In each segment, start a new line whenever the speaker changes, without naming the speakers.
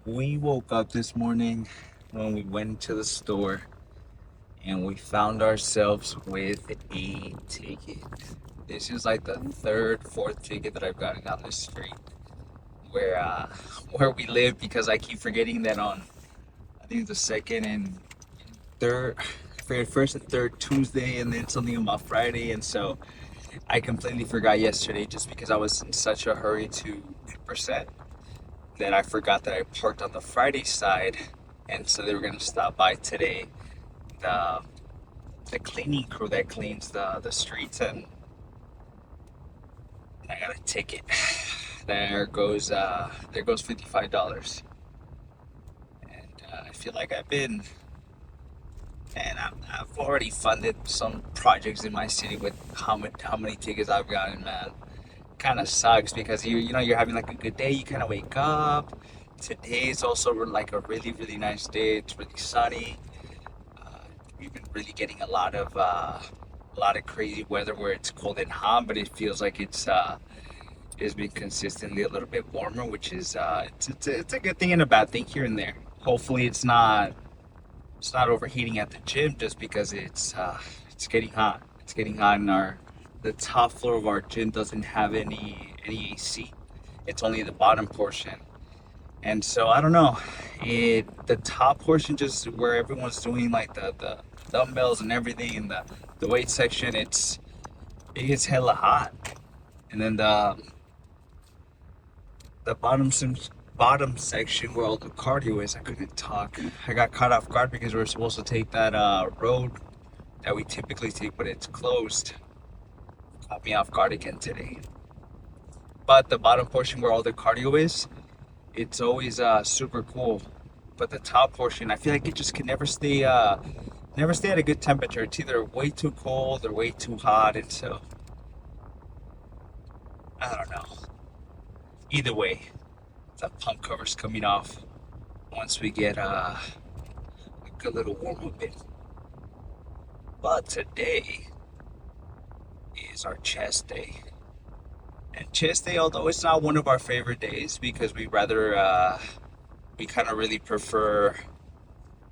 We woke up this morning when we went to the store and we found ourselves with a ticket. This is like the third, fourth ticket that I've gotten on this street where where we live because I keep forgetting that on I think the second and third for first and third Tuesday and then something on my Friday, and so I completely forgot yesterday just because I was in such a hurry to percent that I forgot that I parked on the Friday side, and so they were gonna stop by today. The the cleaning crew that cleans the streets, and I got a ticket. There goes $55, and I feel like I've already funded some projects in my city with how many tickets I've gotten, man. Kind of sucks because you know you're having like a good day, you kind of wake up. Today is also like a really nice day. It's really sunny. uh, we've been really getting a lot of crazy weather where it's cold and hot, but it feels like it's been consistently a little bit warmer, which is it's a good thing and a bad thing here and there. Hopefully it's not overheating at the gym just because it's getting hot. It's getting hot, and our the top floor of our gym doesn't have any AC. It's only the bottom portion. And so I don't know. The top portion, just where everyone's doing like the dumbbells and everything in the weight section, it gets hella hot. And then the bottom section where all the cardio is, I couldn't talk. I got caught off guard because we were supposed to take that road that we typically take, but it's closed. Caught me off guard again today. But the bottom portion where all the cardio is, it's always super cool. But the top portion, I feel like it just can never stay at a good temperature. It's either way too cold or way too hot, and so I don't know. Either way, the pump cover's coming off once we get a good little warm up in. But today is our chest day. And chest day, although it's not one of our favorite days because we kind of really prefer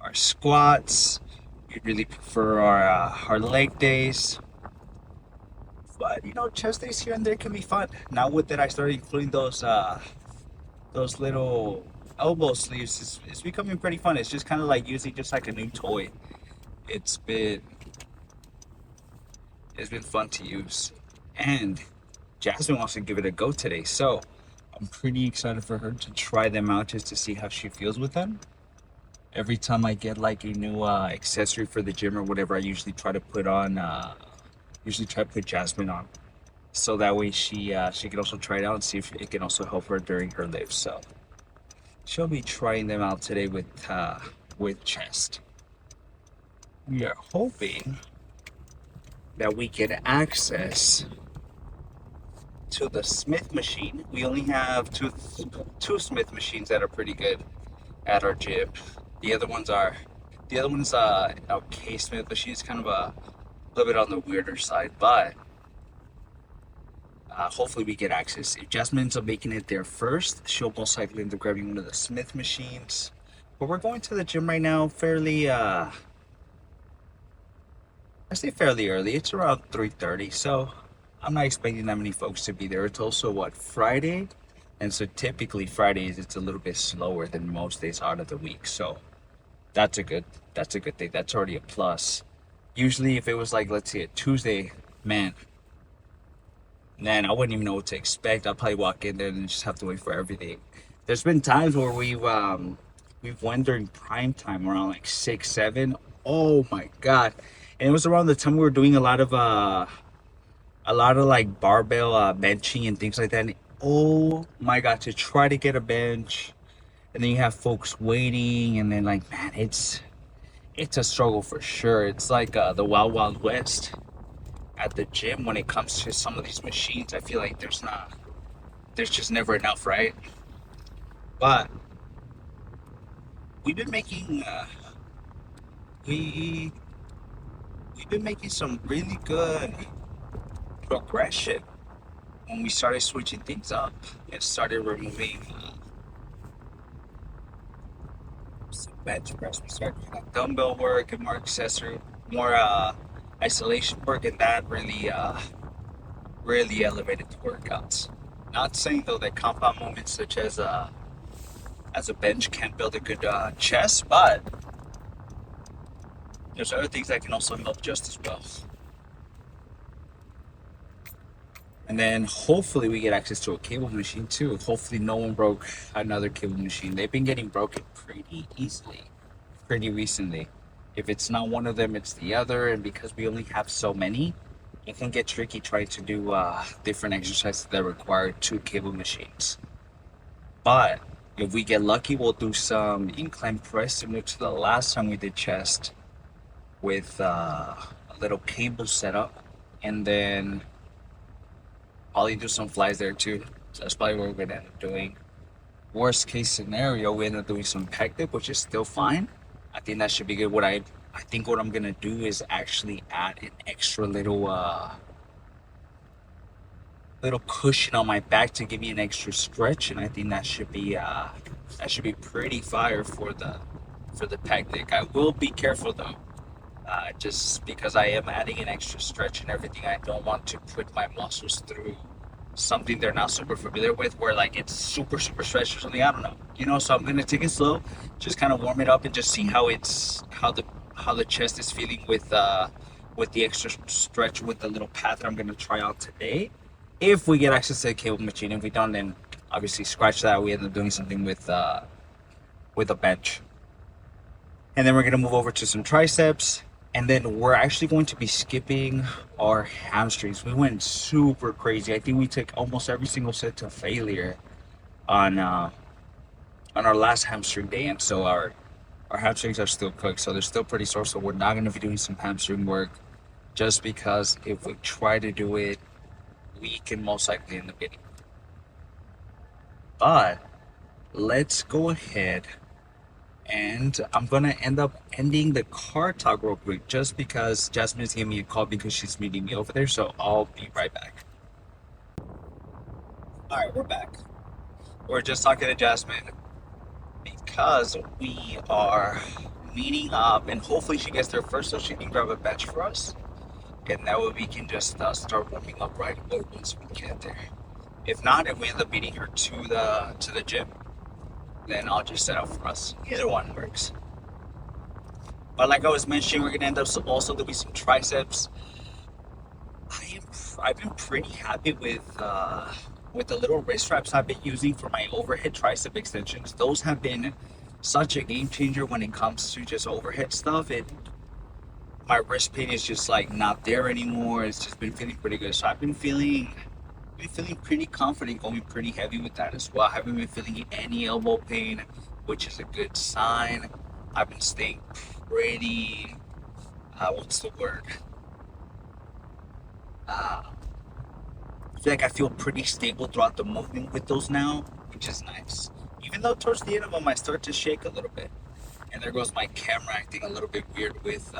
our squats. We really prefer our leg days. But chest days here and there can be fun. Now with that, I started including those little elbow sleeves. It's becoming pretty fun. It's just kind of like using just like a new toy. It's been it's been fun to use, and Jasmine wants to give it a go today. So I'm pretty excited for her to try them out just to see how she feels with them. Every time I get like a new accessory for the gym or whatever, I usually try to put Jasmine on, so that way she can also try it out and see if it can also help her during her lifts. So she'll be trying them out today with chest. We are hoping that we get access to the Smith machine. We only have two Smith machines that are pretty good at our gym. The other ones are the other one's a K Smith machine. It's kind of a little bit on the weirder side, but hopefully we get access. If Jasmine ends up making it there first, she'll most likely end up grabbing one of the Smith machines. But we're going to the gym right now fairly I say fairly early. It's around 3:30, so I'm not expecting that many folks to be there. It's also what, Friday? And so typically Fridays it's a little bit slower than most days out of the week. So that's a good thing. That's already a plus. Usually if it was like, let's say, a Tuesday, man, I wouldn't even know what to expect. I'd probably walk in there and just have to wait for everything. There's been times where we've went during prime time around like 6, 7. Oh my god. And it was around the time we were doing a lot of like barbell benching and things like that. And oh my god, to try to get a bench, and then you have folks waiting, and then like, man, it's a struggle for sure. It's like the wild west at the gym when it comes to some of these machines. I feel like there's just never enough, right? But we've been making we we've been making some really good progression when we started switching things up and started removing bench press. We start doing like dumbbell work and more accessory, more isolation work, and that really elevated the workouts. Not saying though that compound movements such as a bench can build a good chest, but there's other things that can also help just as well. And then hopefully we get access to a cable machine too. Hopefully no one broke another cable machine. They've been getting broken pretty easily, pretty recently. If it's not one of them, it's the other. And because we only have so many, it can get tricky trying to do different exercises that require two cable machines. But if we get lucky, we'll do some incline press similar to the last time we did chest with a little cable setup, and then probably do some flies there too. So that's probably what we're gonna end up doing. Worst case scenario, we end up doing some pec dip, which is still fine. I think that should be good. I think what I'm gonna do is actually add an extra little cushion on my back to give me an extra stretch, and I think that should be pretty fire for the pec deck. I will be careful though, just because I am adding an extra stretch and everything. I don't want to put my muscles through something they're not super familiar with, where like it's super stretched or something. I don't know, So I'm gonna take it slow, just kind of warm it up and just see how the chest is feeling with the extra stretch with the little pad that I'm gonna try out today. If we get access to the cable machine, if we don't, then obviously scratch that. We end up doing something with a bench, and then we're gonna move over to some triceps, and then we're actually going to be skipping our hamstrings. We went super crazy. I think we took almost every single set to failure on our last hamstring day, and so our hamstrings are still cooked, so they're still pretty sore. So we're not gonna be doing some hamstring work, just because if we try to do it, we can most likely end up getting. But let's go ahead, and I'm gonna end up ending the car talk real quick, just because Jasmine's giving me a call because she's meeting me over there. So I'll be right back. All right, we're back. We're just talking to Jasmine because we are meeting up, and hopefully she gets there first so she can grab a bench for us, and that way we can just start warming up right away once we get there. If not, if we end up meeting her to the gym, then I'll just set up for us. Either one works. But like I was mentioning, we're gonna end up also doing some triceps. I've been pretty happy with the little wrist straps I've been using for my overhead tricep extensions. Those have been such a game changer when it comes to just overhead stuff. My wrist pain is just like not there anymore. It's just been feeling pretty good. So I've been feeling pretty confident going pretty heavy with that as well. I haven't been feeling any elbow pain, which is a good sign. I've been staying pretty, what's the word? Uh, I feel pretty stable throughout the movement with those now, which is nice. Even though towards the end of them, I start to shake a little bit. And there goes my camera acting a little bit weird with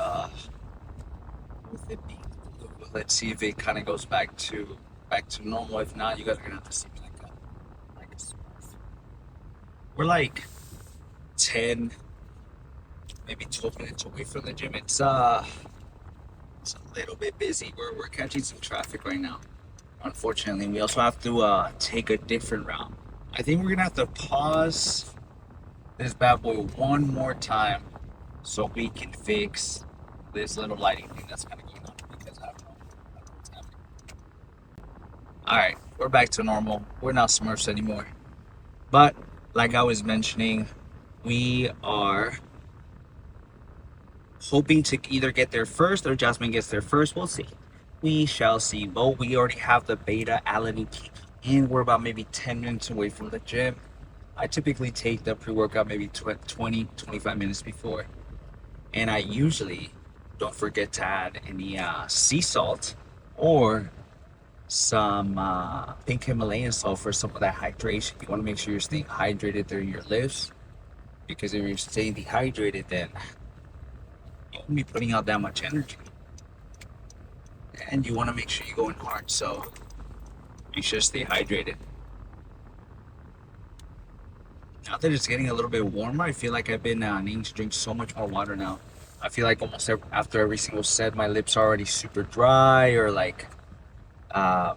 it being blue. Let's see if it kind of goes back to normal. If not, you guys are gonna have to see me like a smurf. We're like 10, maybe 12 minutes away from the gym. It's a little bit busy. We're catching some traffic right now. Unfortunately, we also have to take a different route. I think we're gonna have to pause this bad boy one more time so we can fix this little lighting thing that's kind of going on, because I don't know what's happening. All right, we're back to normal. We're not Smurfs anymore. But like I was mentioning, we are hoping to either get there first or Jasmine gets there first. We'll see. We shall see. But we already have the beta alanine kicking in. We're about maybe 10 minutes away from the gym. I typically take the pre-workout maybe 25 minutes before. And I usually don't forget to add any sea salt or some pink Himalayan salt for some of that hydration. You want to make sure you're staying hydrated during your lifts, because if you're staying dehydrated, then you won't be putting out that much energy. And you want to make sure you're going hard, so you should stay hydrated. now that it's getting a little bit warmer, I feel like I've been needing to drink so much more water now. I feel like almost after every single set, my lips are already super dry or like uh,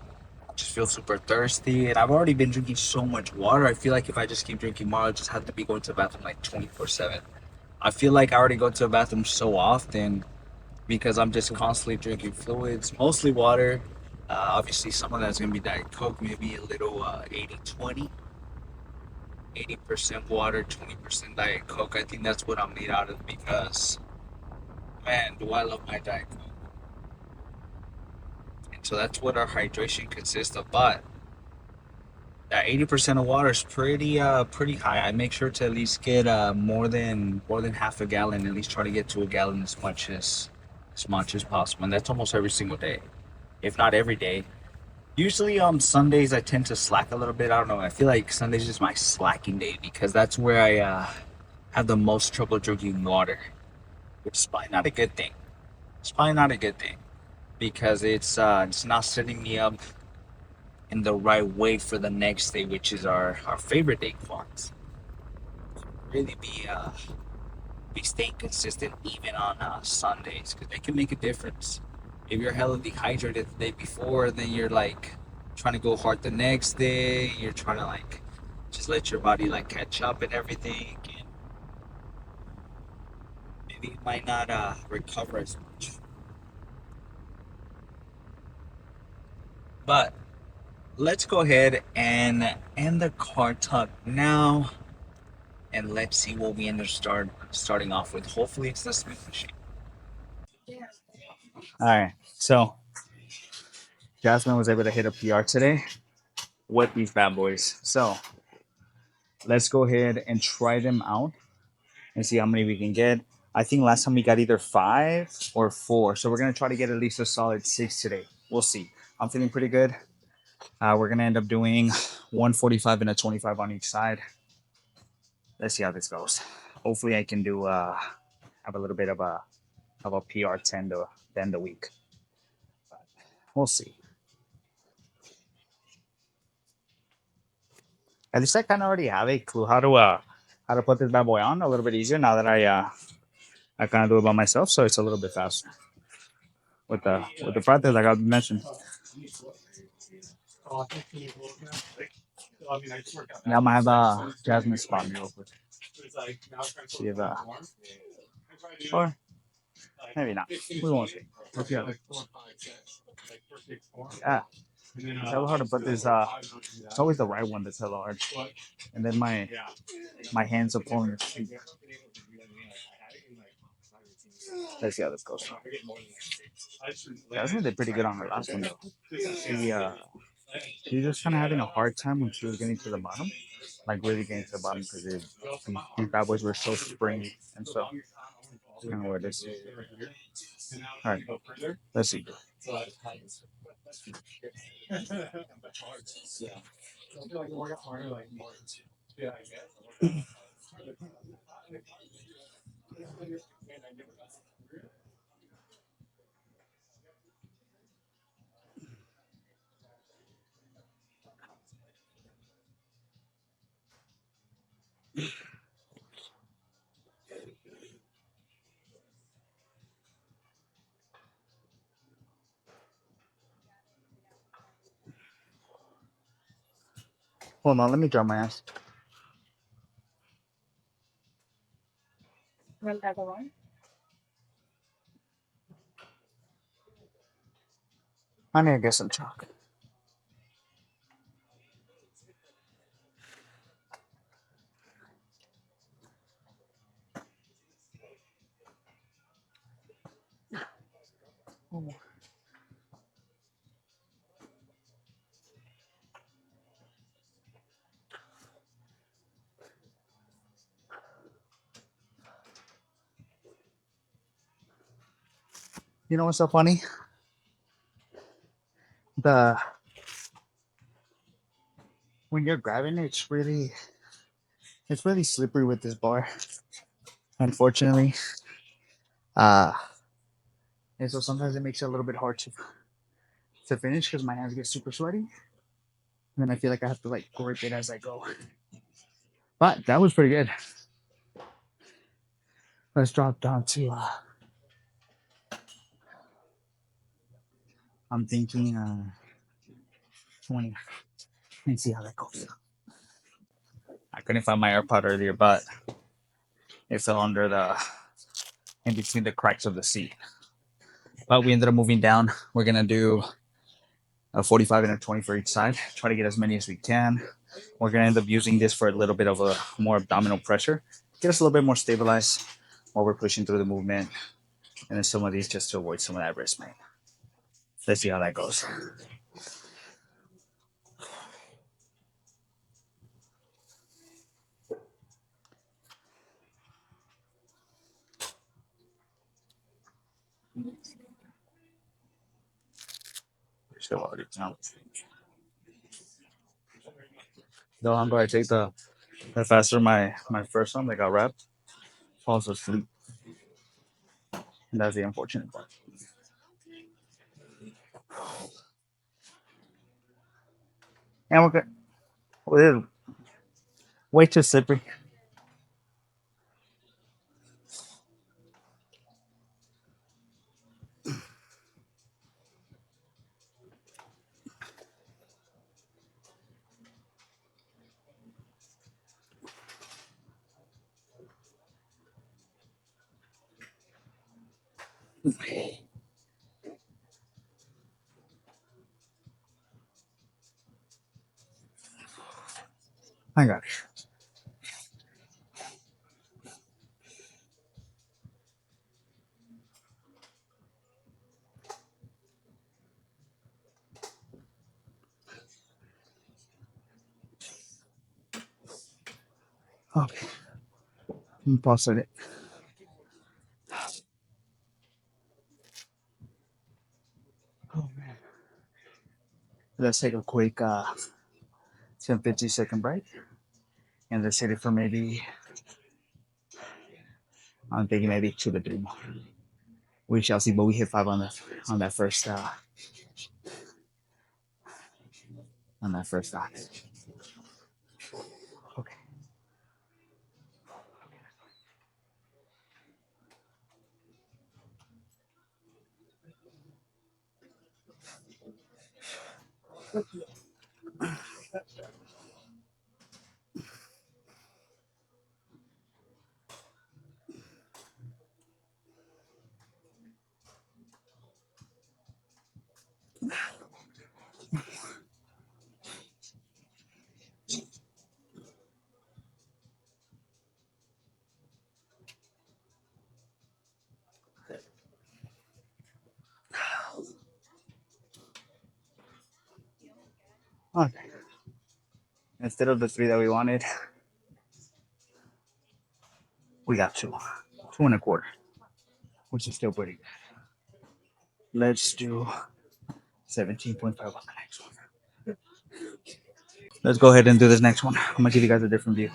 just feel super thirsty. And I've already been drinking so much water. I feel like if I just keep drinking more, I just have to be going to the bathroom like 24/7. I feel like I already go to the bathroom so often because I'm just constantly drinking fluids, mostly water. Obviously, some of that's going to be Diet Coke, maybe a little 80/20. 80% water, 20% Diet Coke. I think that's what I'm made out of because, man, do I love my Diet Coke. And so that's what our hydration consists of. But that 80% of water is pretty high. I make sure to at least get more than half a gallon, at least try to get to a gallon as much as possible. And that's almost every single day, if not every day. Usually on Sundays I tend to slack a little bit. I don't know. I feel like Sundays is my slacking day because that's where I have the most trouble drinking water, which is probably not a good thing. It's probably not a good thing because it's not setting me up in the right way for the next day, which is our favorite day, quads. Really be staying consistent even on Sundays because they can make a difference. If you're hella dehydrated the day before, then you're like trying to go hard the next day. You're trying to like just let your body like catch up and everything, and maybe you might not recover as much. But let's go ahead and end the car talk now, and let's see what we end up starting off with. Hopefully, it's the Smith machine. All right, so Jasmine was able to hit a PR today with these bad boys. So let's go ahead and try them out and see how many we can get. I think last time we got either 5 or 4. So we're going to try to get at least a solid 6 today. We'll see. I'm feeling pretty good. We're going to end up doing 145 and a 25 on each side. Let's see how this goes. Hopefully I can do have a little bit of a PR 10 to end the week. We'll see. At least I kind of already have a clue how to put this bad boy on a little bit easier now that I kind of do it by myself, so it's a little bit faster with the practice, like I mentioned. Yeah, I'm gonna have Jasmine spot me real quick. See if or maybe not. We won't see. We'll see how it goes. Yeah, it's hella hard to put this. It's always the right one that's hella hard, and then my hands are pulling the seat. Let's see how this goes. Jasmine did pretty good on her last one though. She was just kind of having a hard time when she was getting to the bottom, like really getting to the bottom because these bad boys were so springy, and so that's kind of what it is. All right, let's see. Hold on, let me dry my ass. I need to get some chalk. You know what's so funny? The When you're grabbing it, it's really slippery with this bar. Unfortunately, uh, and so sometimes it makes it a little bit hard to finish because my hands get super sweaty, and then I feel like I have to like grip it as I go. But that was pretty good. Let's drop down to I'm thinking 20 and see how that goes. I couldn't find my AirPod earlier, but it fell under the in between the cracks of the seat. But we ended up moving down. We're gonna do a 45 and a 20 for each side. Try to get as many as we can. We're gonna end up using this for a little bit of a more abdominal pressure, get us a little bit more stabilized while we're pushing through the movement, and then some of these just to avoid some of that wrist pain. Let's see how that goes. Still already down. The longer I take the faster my first one that got wrapped falls asleep. And that's the unfortunate part. And we're good. Well, way too slippery. I got it. Okay. I'm pausing it. Oh man. Let's take a quick 10-15 second break. And let's hit it for maybe I'm thinking maybe 2 to 3 more. We shall see, but we hit 5 on that first on that first shot. Okay. Okay. Instead of the 3 that we wanted, we got 2. 2 and a quarter, which is still pretty good. Let's do 17.5 on the next one. Let's go ahead and do this next one. I'm gonna give you guys a different view.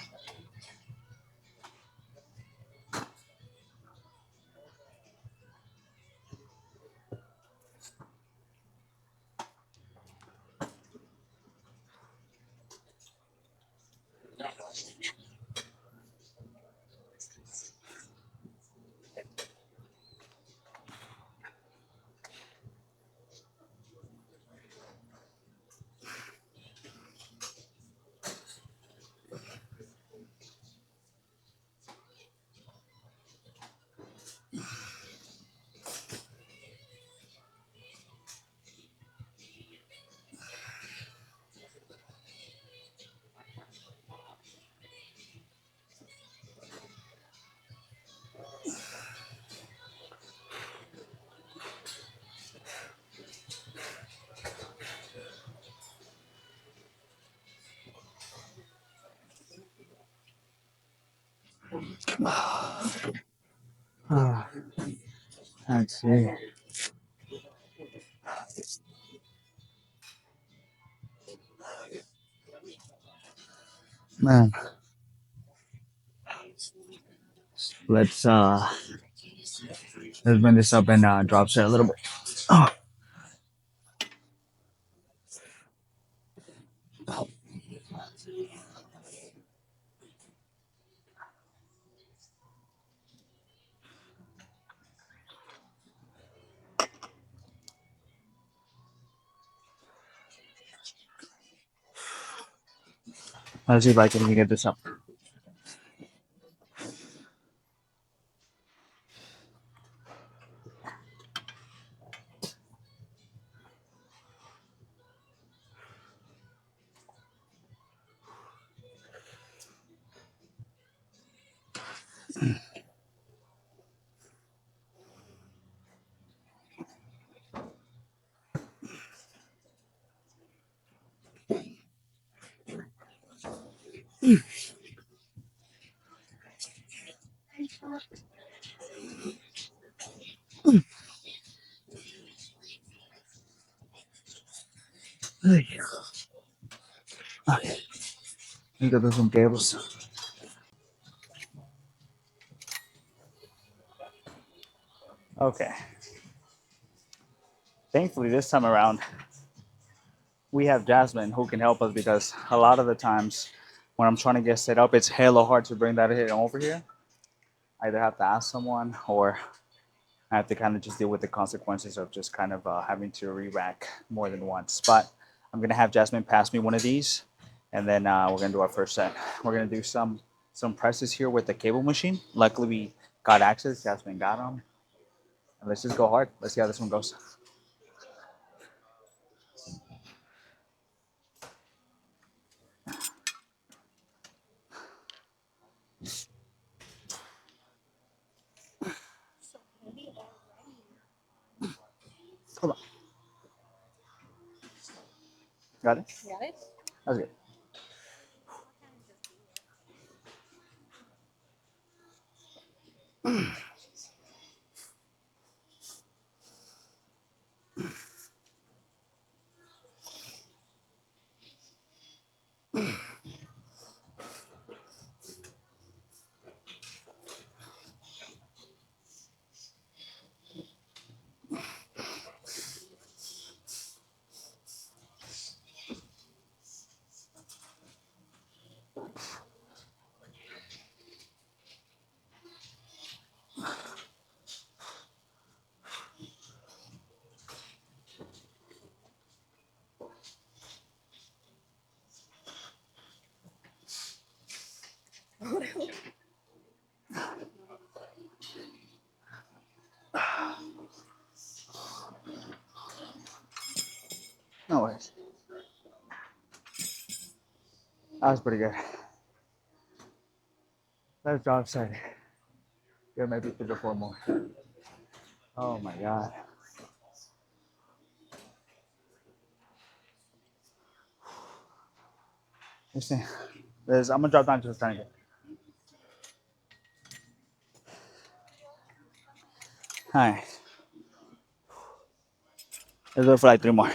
Ah, let's see. Man, let's uh let's bring this up and drop set a little bit. Oh, Let's see if I can get this up. Okay. Need to do some cables. Okay. Thankfully, this time around, we have Jasmine who can help us because a lot of the times when I'm trying to get set up, it's hella hard to bring that hit over here. I either have to ask someone or I have to kind of just deal with the consequences of just kind of having to re-rack more than once. But I'm gonna have Jasmine pass me one of these, and then we're gonna do our first set. We're gonna do some presses here with the cable machine. Luckily, we got access. Jasmine got them. And let's just go hard. Let's see how this one goes. Hold on. Got it? Got it. That's good. No worries. That was pretty good. Let's drop side. There maybe 3 or 4 more. Oh my god. Let's see. I'm gonna drop down to the tiny bit. Alright. Let's do it for like 3 more.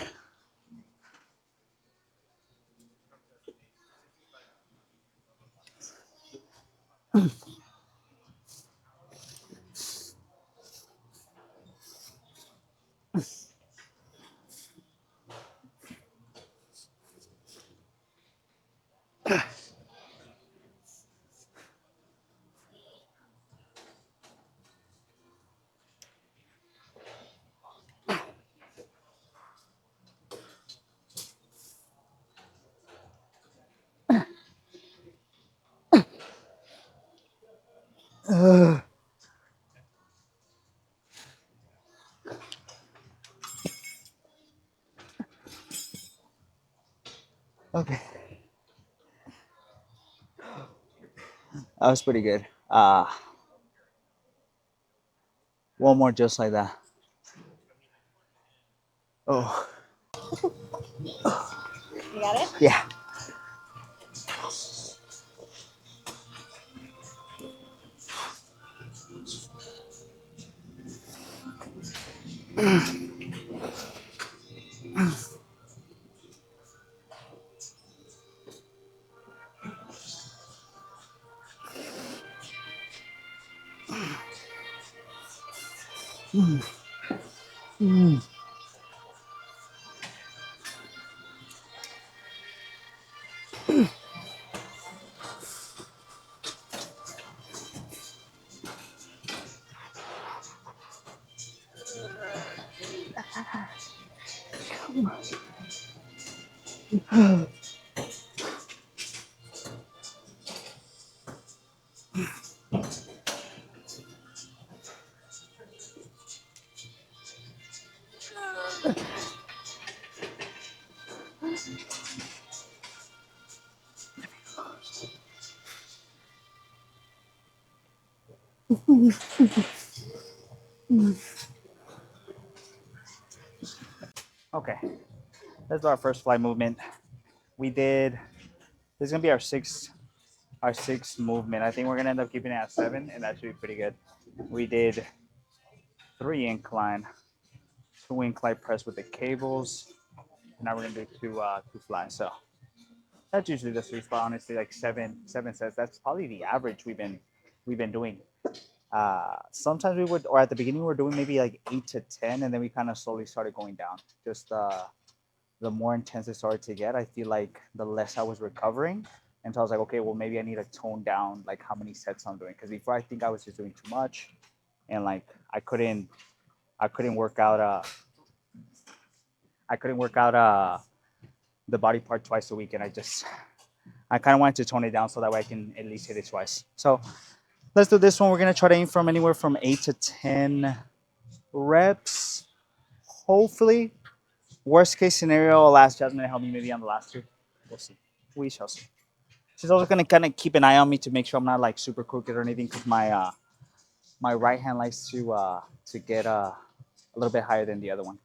Okay. That was pretty good. One more just like that. Oh. You got it? Yeah. Okay, that's our first fly movement. We did. This is gonna be our sixth movement. I think we're gonna end up keeping it at 7, and that should be pretty good. We did 3 incline, 2 incline press with the cables. And now we're gonna do two flies. So that's usually the sweet spot. Honestly, like seven sets. That's probably the average we've been doing. Sometimes we would, or at the beginning we were doing maybe like 8 to 10, and then we kind of slowly started going down. Just the more intense it started to get, I feel like the less I was recovering. And so I was like, okay, well maybe I need to tone down like how many sets I'm doing, because before I think I was just doing too much, and like I couldn't work out the body part twice a week, and I kind of wanted to tone it down so that way I can at least hit it twice. So let's do this one. We're gonna try to aim from anywhere from 8 to 10 reps. Hopefully, worst case scenario, I'll ask Jasmine to help me maybe on the last 2. We'll see. We shall see. She's also gonna kind of keep an eye on me to make sure I'm not like super crooked or anything, because my right hand likes to get a little bit higher than the other one.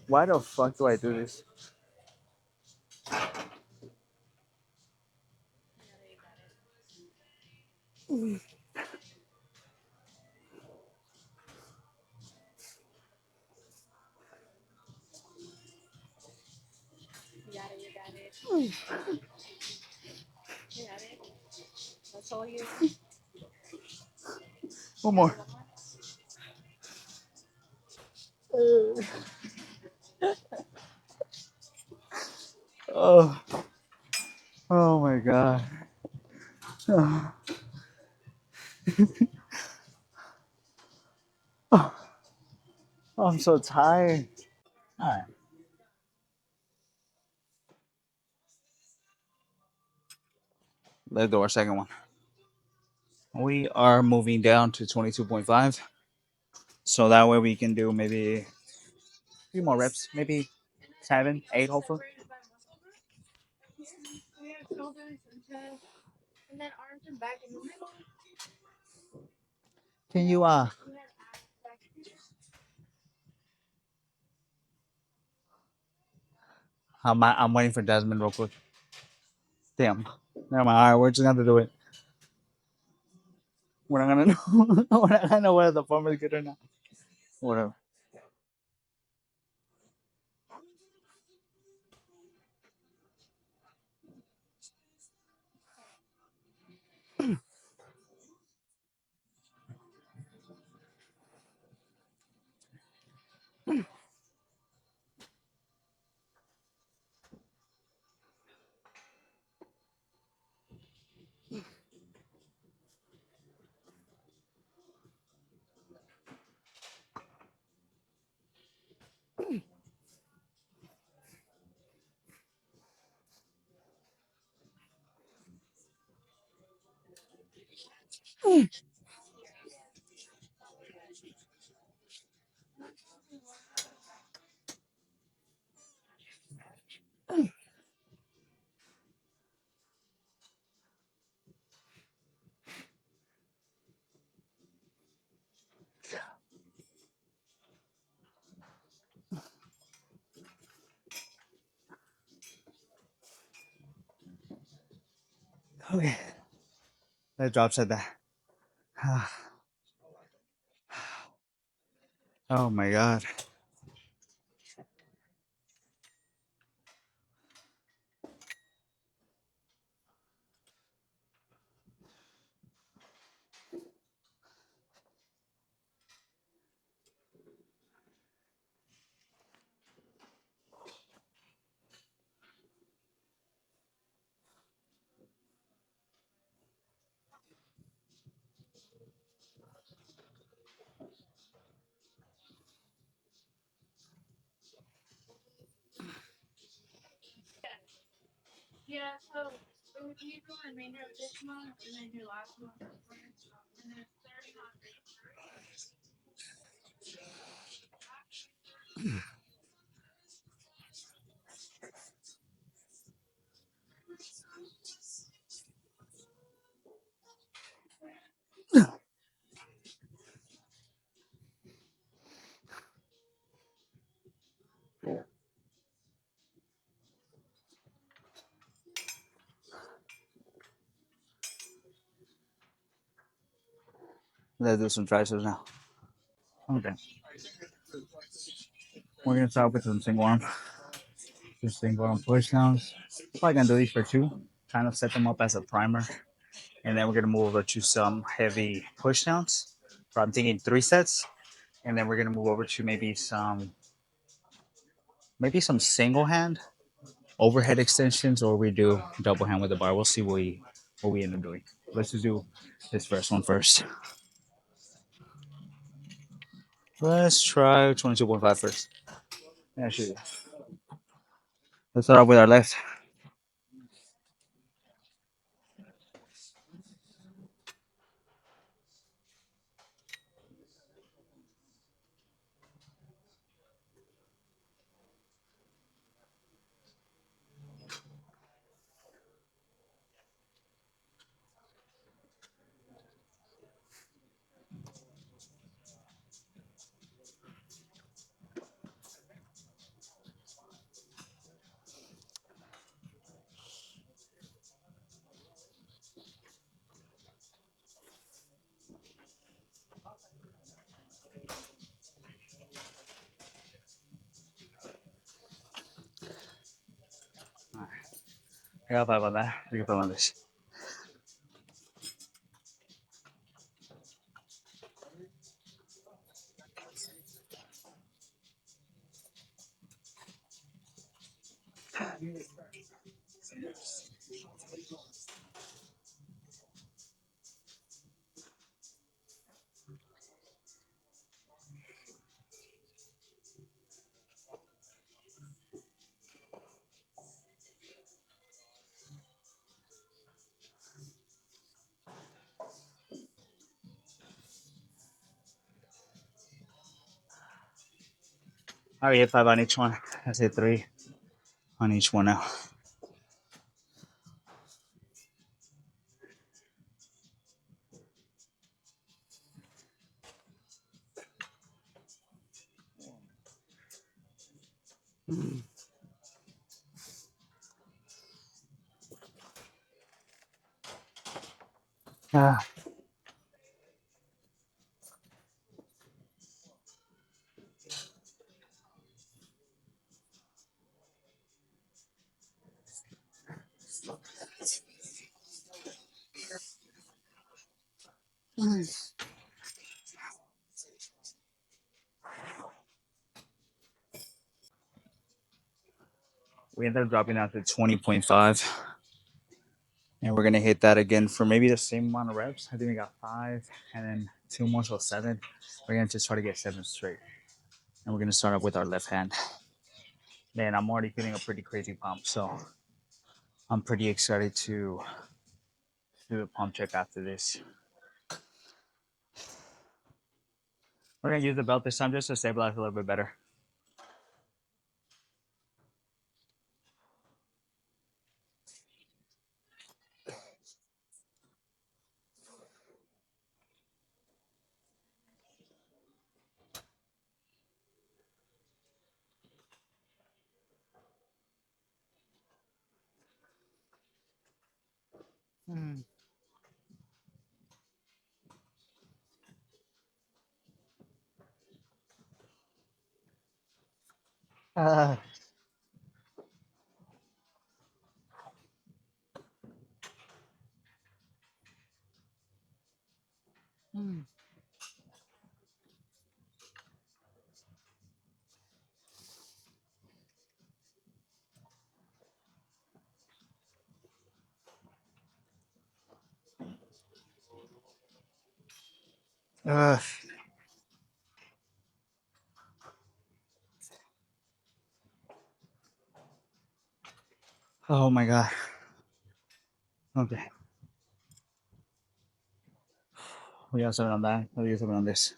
Why the fuck do I do this? One more. Oh, oh my god. Oh, I'm so tired. All right. Let's do our second one. We are moving down to 22.5. So that way we can do maybe a few more reps, maybe 7, 8, hopefully. Can you, I'm waiting for Desmond real quick. Damn. Never mind. All right, we're just going to do it. We're not going to know. We're not going to know whether the form is good or not. Whatever. Okay. That drops at that. Oh my god. Let's do some triceps now. Okay. We're gonna start with some single arm. Just single arm push downs. Probably gonna do these for two. Kind of set them up as a primer. And then we're gonna move over to some heavy push downs. So I'm thinking 3 sets. And then we're gonna move over to maybe some single hand overhead extensions, or we do double hand with the bar. We'll see what we end up doing. Let's just do this first one first. Let's try 22.5 first. Yeah, sure. Let's start off with our left. I got 5 on that. I got 5 on this. I already hit 5 on each one. I say 3 on each one now. Ah, we ended up dropping down to 20.5. And we're gonna hit that again for maybe the same amount of reps. I think we got 5 and then 2 more, so 7. We're gonna just try to get 7 straight. And we're gonna start off with our left hand. Man, I'm already feeling a pretty crazy pump, so I'm pretty excited to do the pump check after this. We're gonna use the belt this time just to stabilize a little bit better. Uh, uh, oh my god. Okay. We got something on that. We got something on this.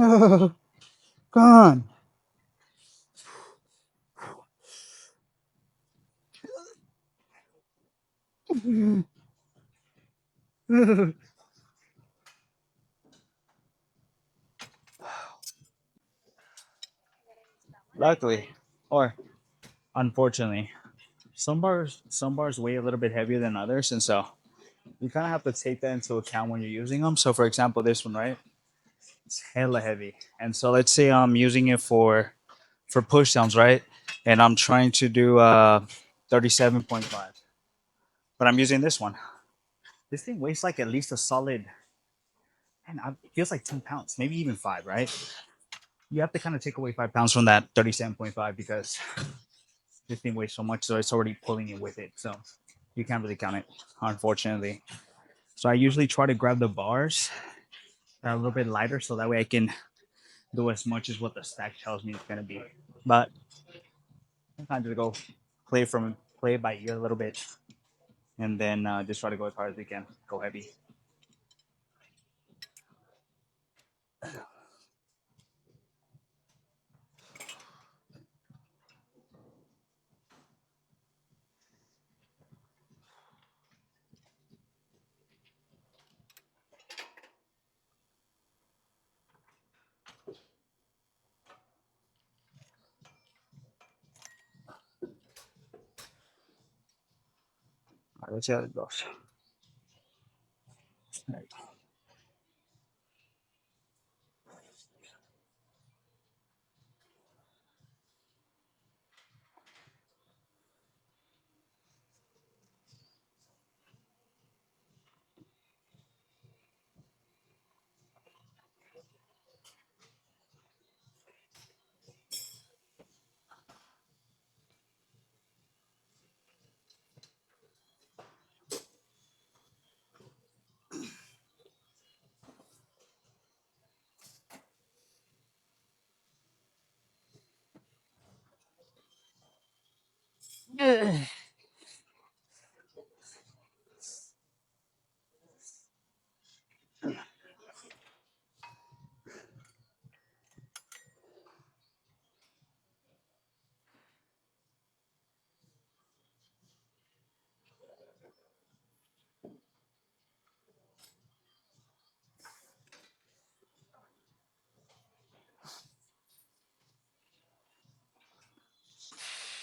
Oh, come on. Luckily, or unfortunately, some bars weigh a little bit heavier than others, and so you kind of have to take that into account when you're using them. So, for example, this one, right? It's hella heavy, and so let's say I'm using it for push downs, right? And I'm trying to do 37.5, but I'm using this one. This thing weighs like at least a solid, and it feels like 10 pounds, maybe even five, right? You have to kind of take away 5 pounds from that 37.5 because this thing weighs so much, so it's already pulling it with it. So you can't really count it, unfortunately. So I usually try to grab the bars that are a little bit lighter, so that way I can do as much as what the stack tells me it's gonna be. But sometimes just go play it by ear a little bit, and then just try to go as hard as we can. Go heavy. All right, let's see how it goes. There you go.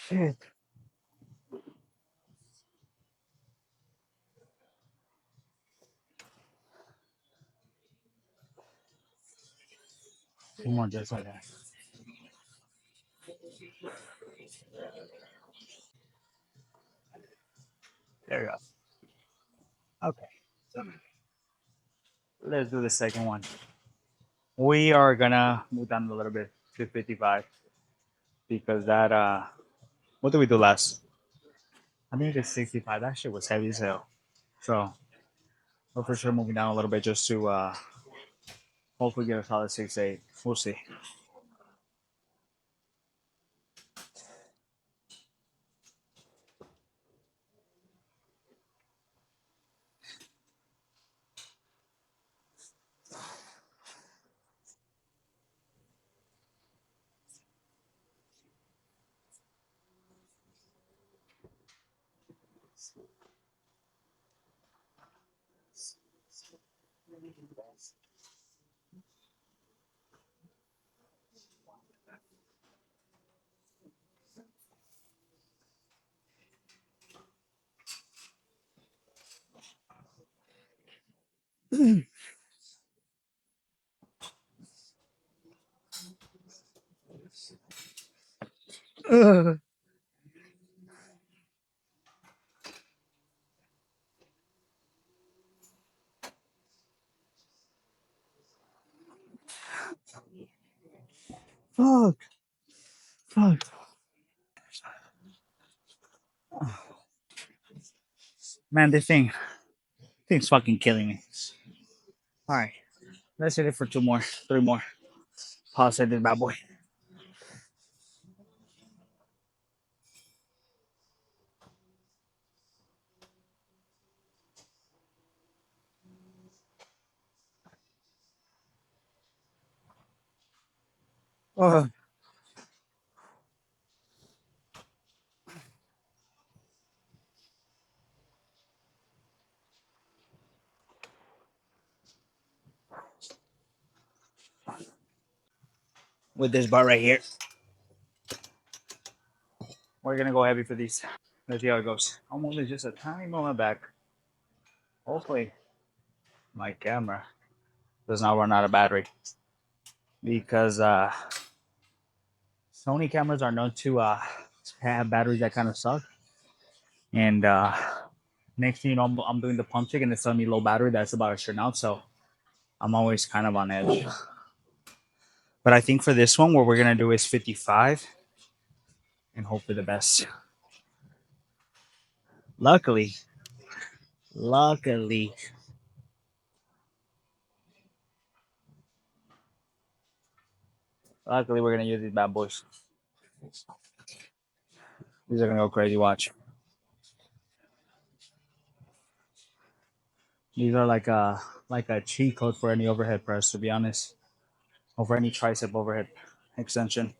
Shit. Come on, just like that. There you go. Okay, so let's do the second one. We are gonna move down a little bit to 55 because that what did we do last? I think it's 65. That shit was heavy as hell. So we're for sure moving down a little bit just to hopefully get a solid 6-8. We'll see. Fuck, fuck. Man, this thing's fucking killing me. All right, let's hit it for two more, three more. Pause it, this bad boy. Oh, with this bar right here, we're gonna go heavy for these. Let's see how it goes. I'm only just a tiny moment back. Hopefully, my camera does not run out of battery because Sony cameras are known to have batteries that kind of suck. And next thing you know, I'm doing the pump check and it's telling me low battery. That's about a sure out. So I'm always kind of on edge. But I think for this one, what we're gonna do is 55 and hope for the best. Luckily, luckily, luckily, we're gonna use these bad boys. These are gonna go crazy. Watch. These are like a cheat code for any overhead press, to be honest, or for any tricep overhead extension.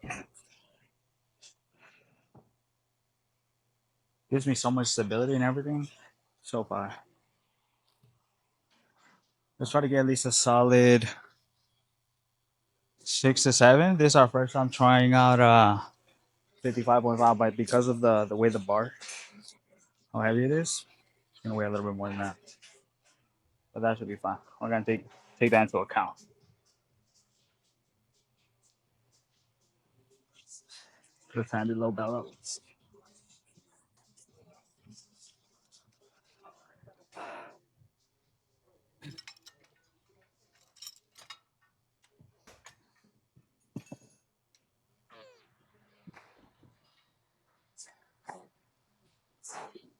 Gives me so much stability and everything. So far, let's try to get at least a solid 6 to 7. This is our first time trying out 55.5, but because of the way the bar, how heavy it is, it's gonna weigh a little bit more than that. But that should be fine. We're gonna take that into account. Just handy low bell up.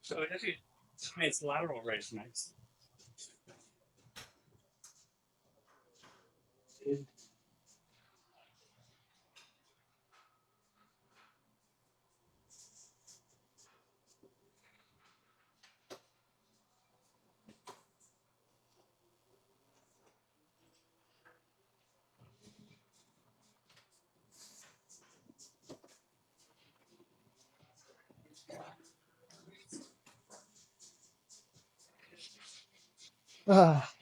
So it actually makes lateral raise nice. Ah,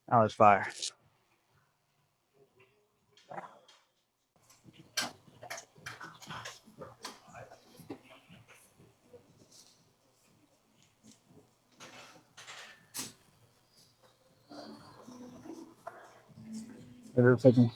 that was fire. It is taking-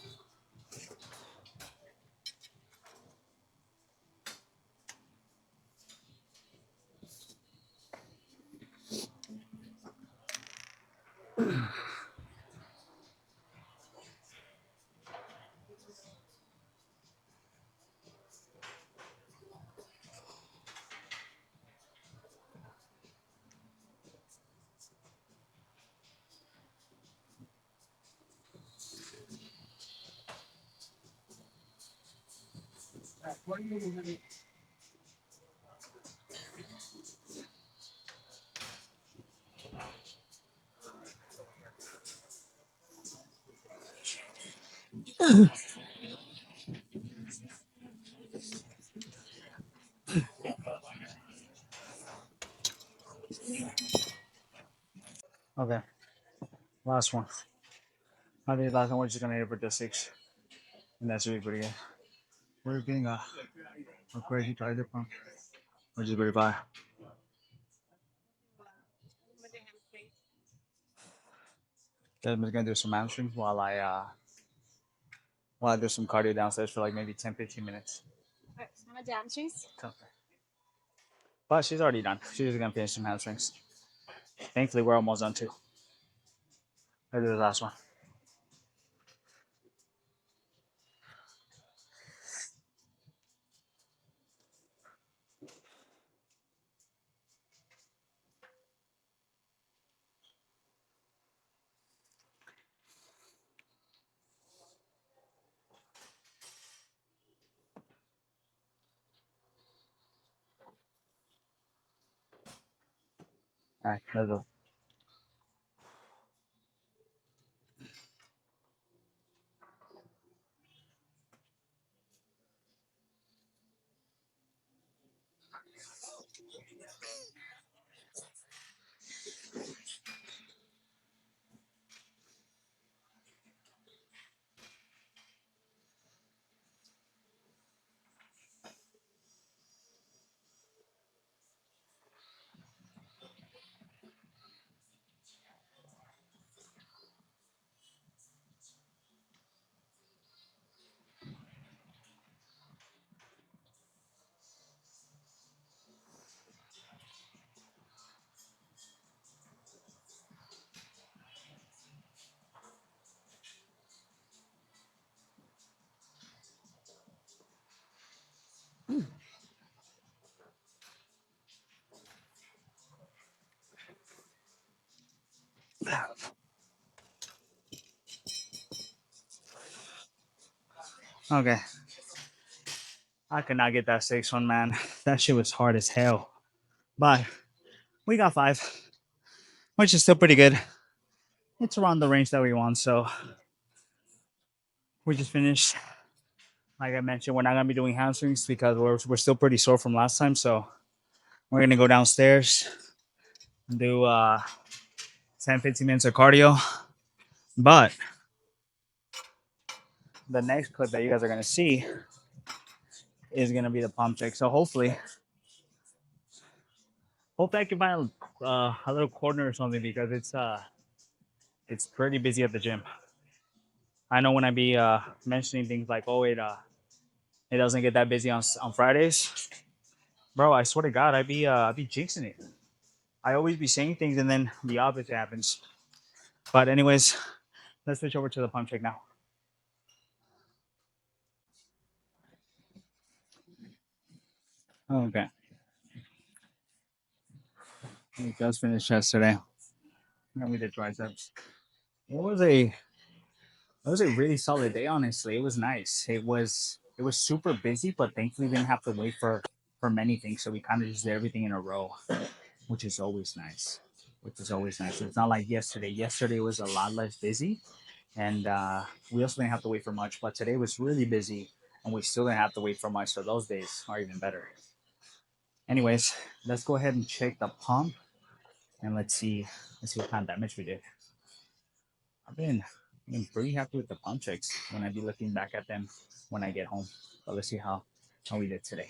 Okay, last one. I think last one we're just gonna hit for the six, and that's really pretty good. We're being a crazy target pump, which is pretty fire. Then I'm gonna do some hamstrings while I do some cardio downstairs for like maybe 10, 15 minutes. Okay. But she's already done. She's just gonna finish some hamstrings. Thankfully, we're almost done too. Let's do the last one. All right, let's go. Okay, I could not get that six one, man. That shit was hard as hell. But we got five, which is still pretty good. It's around the range that we want, so we just finished. Like I mentioned, we're not gonna be doing hamstrings because we're still pretty sore from last time. So we're gonna go downstairs and do 10, 15 minutes of cardio. But the next clip that you guys are gonna see is gonna be the pump check. So hopefully I can find a little corner or something because it's pretty busy at the gym. I know when I be mentioning things like, oh, it doesn't get that busy on Fridays, bro. I swear to God, I be jinxing it. I always be saying things and then the opposite happens. But anyways, let's switch over to the pump check now. Okay, we just finished yesterday. And we did triceps. It was a it was a really solid day. Honestly, it was nice. It was super busy, but thankfully we didn't have to wait for many things. So we kind of just did everything in a row, which is always nice. Which is always nice. It's not like yesterday. Yesterday was a lot less busy, and we also didn't have to wait for much. But today was really busy, and we still didn't have to wait for much. So those days are even better. Anyways, let's go ahead and check the pump, and let's see what kind of damage we did. I've been pretty happy with the pump checks when I be looking back at them when I get home. But let's see how we did today.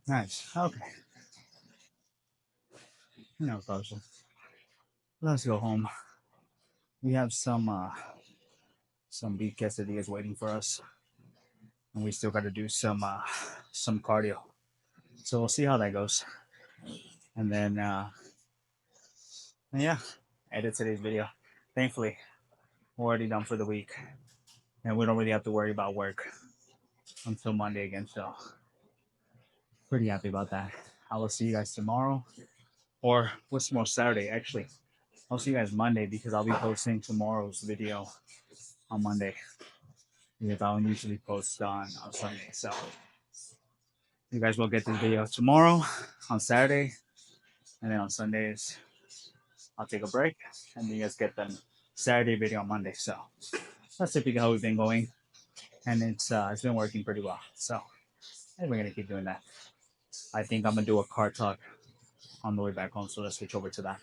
Nice. Okay. No problem. Let's go home. We have some beef quesadillas waiting for us, and we still got to do some cardio. So we'll see how that goes, and then yeah, edit today's video. Thankfully, we're already done for the week, and we don't really have to worry about work until Monday again. So pretty happy about that. I will see you guys tomorrow, or what's tomorrow? Saturday, actually. I'll see you guys Monday because I'll be posting tomorrow's video on Monday because I don't usually post on Sunday. So you guys will get this video tomorrow on Saturday, and then on Sundays I'll take a break, and then you guys get the Saturday video on Monday. So that's typically how we've been going, and it's been working pretty well. So and we're gonna keep doing that. I think I'm gonna do a car talk on the way back home, so let's switch over to that.